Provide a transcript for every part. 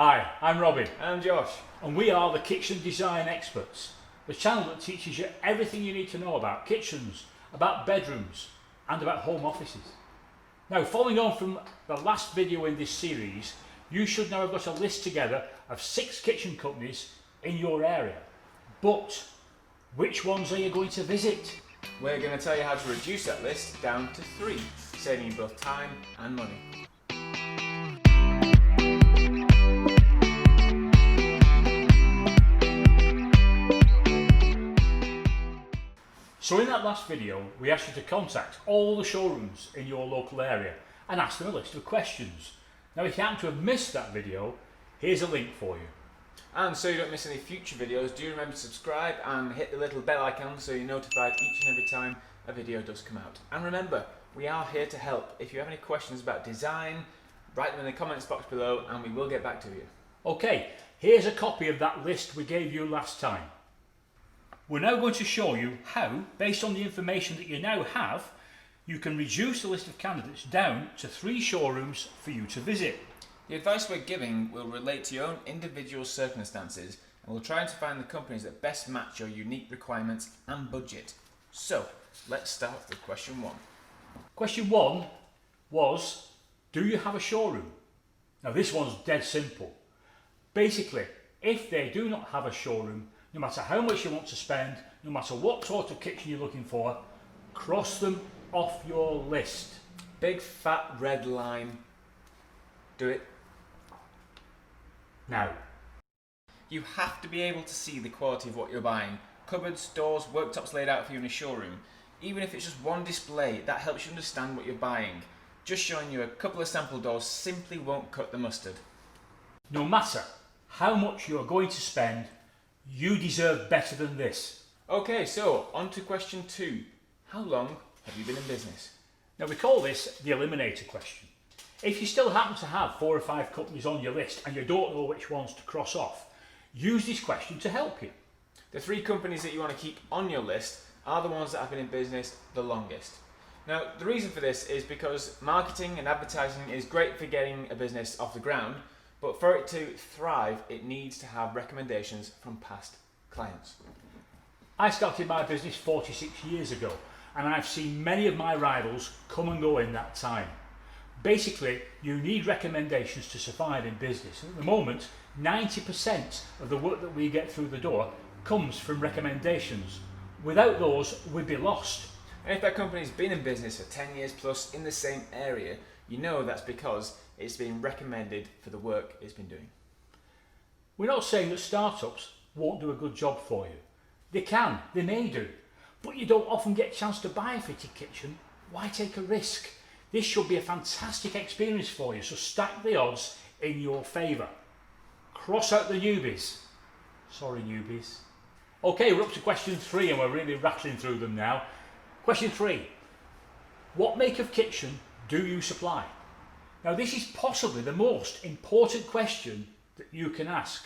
Hi, I'm Robin, And I'm Josh. and we are the Kitchen Design Experts, the channel that teaches you everything you need to know about kitchens, about bedrooms, and about home offices. Now, following on from the last video in this series, you should now have got a list together of 6 kitchen companies in your area. But which ones are you going to visit? We're going to tell you how to reduce that list down to 3, saving you both time and money. So in that last video, we asked you to contact all the showrooms in your local area and ask them a list of questions. Now, if you happen to have missed that video, here's a link for you. And so you don't miss any future videos, do remember to subscribe and hit the little bell icon so you're notified each and every time a video does come out. And remember, we are here to help. If you have any questions about design, write them in the comments box below and we will get back to you. Okay, here's a copy of that list we gave you last time. We're now going to show you how, based on the information that you now have, you can reduce the list of candidates down to 3 showrooms for you to visit. The advice we're giving will relate to your own individual circumstances and we'll try to find the companies that best match your unique requirements and budget. So, let's start with question 1. Question 1 was, do you have a showroom? Now this one's dead simple. Basically, if they do not have a showroom, no matter how much you want to spend, no matter what sort of kitchen you're looking for, cross them off your list. Big fat red line. Do it. Now, You have to be able to see the quality of what you're buying. Cupboards, doors, worktops laid out for you in a showroom. Even if it's just one display, that helps you understand what you're buying. Just showing you a couple of sample doors simply won't cut the mustard. no matter how much you're going to spend, you deserve better than this. Okay, so on to question 2. How long have you been in business? Now we call this the eliminator question. If you still happen to have 4 or 5 companies on your list and you don't know which ones to cross off, use this question to help you. The 3 companies that you want to keep on your list are the ones that have been in business the longest. Now, the reason for this is because marketing and advertising is great for getting a business off the ground, but for it to thrive, it needs to have recommendations from past clients. I started my business 46 years ago and I've seen many of my rivals come and go in that time. Basically, you need recommendations to survive in business. At the moment, 90% of the work that we get through the door comes from recommendations. Without those, we'd be lost. And if that company's been in business for 10 years plus in the same area, you know that's because it's been recommended for the work it's been doing. We're not saying that startups won't do a good job for you. They can, they may do, but you don't often get a chance to buy a fitted kitchen. Why take a risk? This should be a fantastic experience for you, so stack the odds in your favour. Cross out the newbies. Sorry, newbies. Okay, we're up to question 3 and we're really rattling through them now. Question 3. What make of kitchen do you supply? Now this is possibly the most important question that you can ask,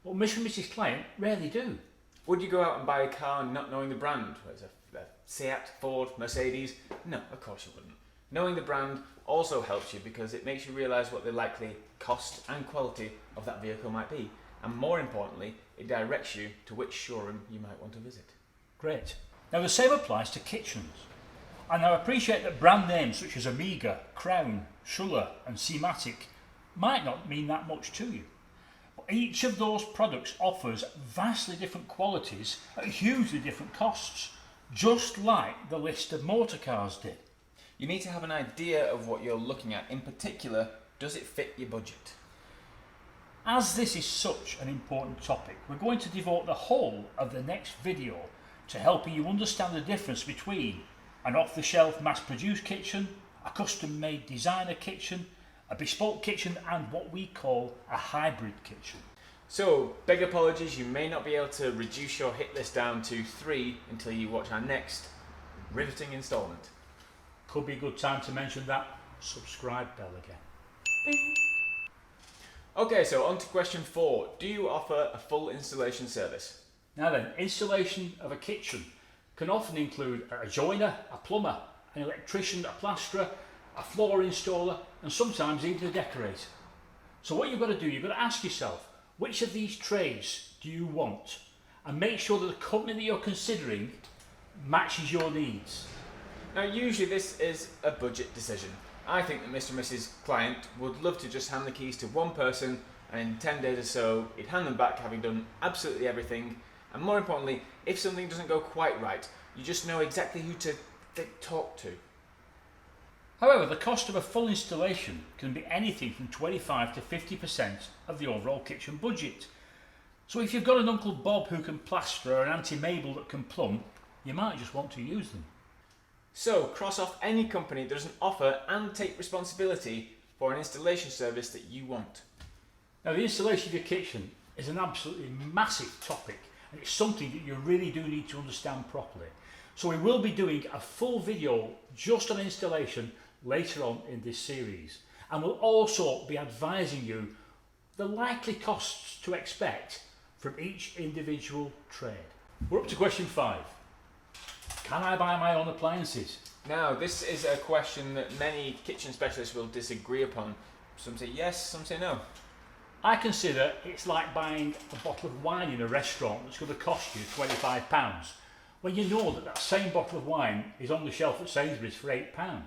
but Mr. and Mrs. Client rarely do. Would you go out and buy a car not knowing the brand? Whether it's a Seat, Ford, Mercedes? No, of course you wouldn't. Knowing the brand also helps you because it makes you realise what the likely cost and quality of that vehicle might be. And more importantly, it directs you to which showroom you might want to visit. Great. Now the same applies to kitchens. And I appreciate that brand names such as Amiga, Crown, Schuller and Seamatic might not mean that much to you. But each of those products offers vastly different qualities at hugely different costs, just like the list of motor cars did. You need to have an idea of what you're looking at. In particular, does it fit your budget? As this is such an important topic, we're going to devote the whole of the next video to helping you understand the difference between an off-the-shelf mass-produced kitchen, a custom-made designer kitchen, a bespoke kitchen and what we call a hybrid kitchen. So, big apologies, you may not be able to reduce your hit list down to 3 until you watch our next riveting instalment. Could be a good time to mention that subscribe bell again. Bing. Okay, so on to question 4. Do you offer a full installation service? Now then, installation of a kitchen can often include a joiner, a plumber, an electrician, a plasterer, a floor installer and sometimes even a decorator. So what you've got to do, you've got to ask yourself, which of these trades do you want? And make sure that the company that you're considering matches your needs. Now, usually this is a budget decision. I think that Mr. and Mrs. Client would love to just hand the keys to one person, and in 10 days or so, he'd hand them back having done absolutely everything. And more importantly, if something doesn't go quite right, you just know exactly who to talk to. However, the cost of a full installation can be anything from 25 to 50% of the overall kitchen budget. So if you've got an Uncle Bob who can plaster or an Auntie Mabel that can plumb, you might just want to use them. So, cross off any company that doesn't offer and take responsibility for an installation service that you want. Now, the installation of your kitchen is an absolutely massive topic, and it's something that you really do need to understand properly. So we will be doing a full video just on installation later on in this series, and we'll also be advising you the likely costs to expect from each individual trade. We're up to question 5. Can I buy my own appliances? Now, this is a question that many kitchen specialists will disagree upon. Some say yes, some say no. I consider it's like buying a bottle of wine in a restaurant that's going to cost you £25, when you know that that same bottle of wine is on the shelf at Sainsbury's for £8.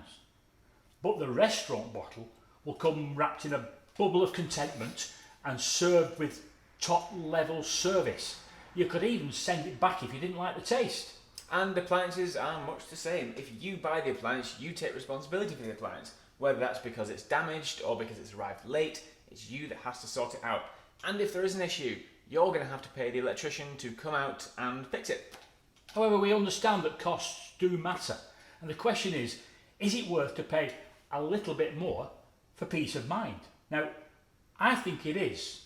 But the restaurant bottle will come wrapped in a bubble of contentment and served with top level service. You could even send it back if you didn't like the taste. And appliances are much the same. If you buy the appliance, you take responsibility for the appliance. Whether that's because it's damaged or because it's arrived late, it's you that has to sort it out. And if there is an issue, you're going to have to pay the electrician to come out and fix it. However, we understand that costs do matter. And the question is it worth to pay a little bit more for peace of mind? Now, I think it is,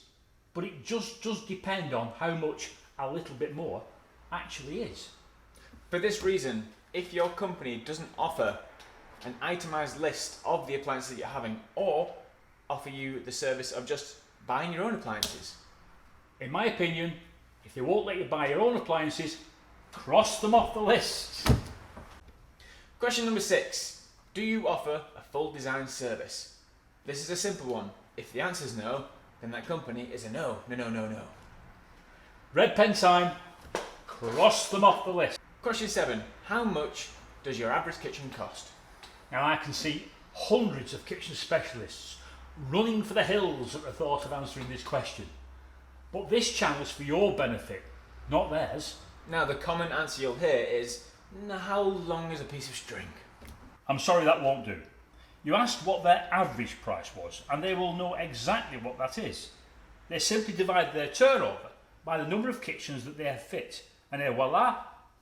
but it just does depend on how much a little bit more actually is. For this reason, if your company doesn't offer an itemised list of the appliances that you're having, or offer you the service of just buying your own appliances, in my opinion, if they won't let you buy your own appliances, cross them off the list. Question number 6. Do you offer a full design service? This is a simple one. If the answer is no, then that company is a no. No. Red pen time. Cross them off the list. Question 7. How much does your average kitchen cost? Now, I can see hundreds of kitchen specialists running for the hills at the thought of answering this question. But this channel's for your benefit, not theirs. Now, the common answer you'll hear is, how long is a piece of string? I'm sorry, that won't do. You asked what their average price was, and they will know exactly what that is. They simply divide their turnover by the number of kitchens that they have fit, and voila,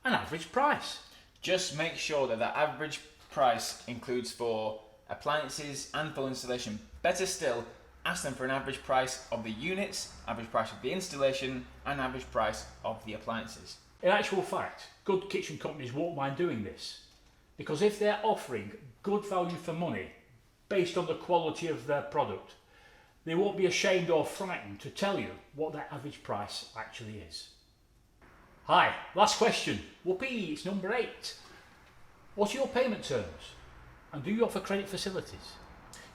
an average price. Just make sure that that average price includes for appliances and full installation. Better still, ask them for an average price of the units, average price of the installation, and average price of the appliances. In actual fact, good kitchen companies won't mind doing this, because if they're offering good value for money based on the quality of their product, they won't be ashamed or frightened to tell you what their average price actually is. Hi, last question. Whoopee, it's number 8. What are your payment terms? And do you offer credit facilities?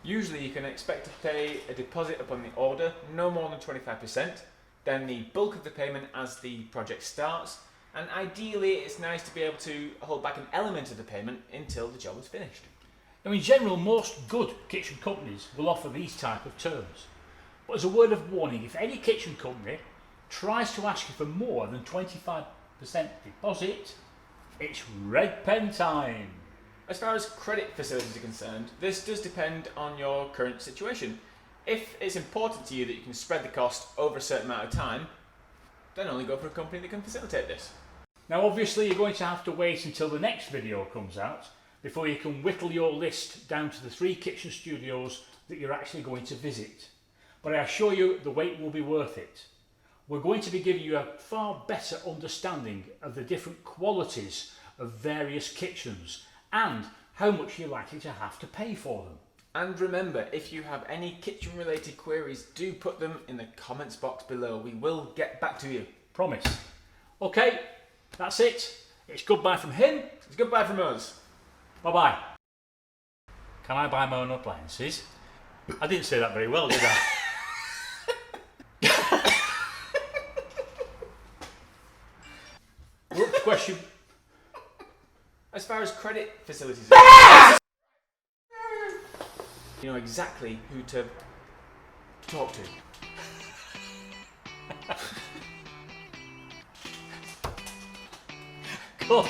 Usually you can expect to pay a deposit upon the order, no more than 25%, then the bulk of the payment as the project starts, and ideally it's nice to be able to hold back an element of the payment until the job is finished. Now, in general, most good kitchen companies will offer these type of terms. But as a word of warning, if any kitchen company tries to ask you for more than 25% deposit, it's red pen time. As far as credit facilities are concerned, this does depend on your current situation. If it's important to you that you can spread the cost over a certain amount of time, then only go for a company that can facilitate this. Now, obviously, you're going to have to wait until the next video comes out before you can whittle your list down to the 3 kitchen studios that you're actually going to visit. But I assure you the wait will be worth it. We're going to be giving you a far better understanding of the different qualities of various kitchens and how much you're likely to have to pay for them. And remember, if you have any kitchen related queries, do put them in the comments box below. We will get back to you. Promise. Okay, that's it. It's goodbye from him. It's goodbye from us. Bye-bye. Can I buy my own appliances? I didn't say that very well, did I? question. As far as credit facilities are you know exactly who to talk to. Cool.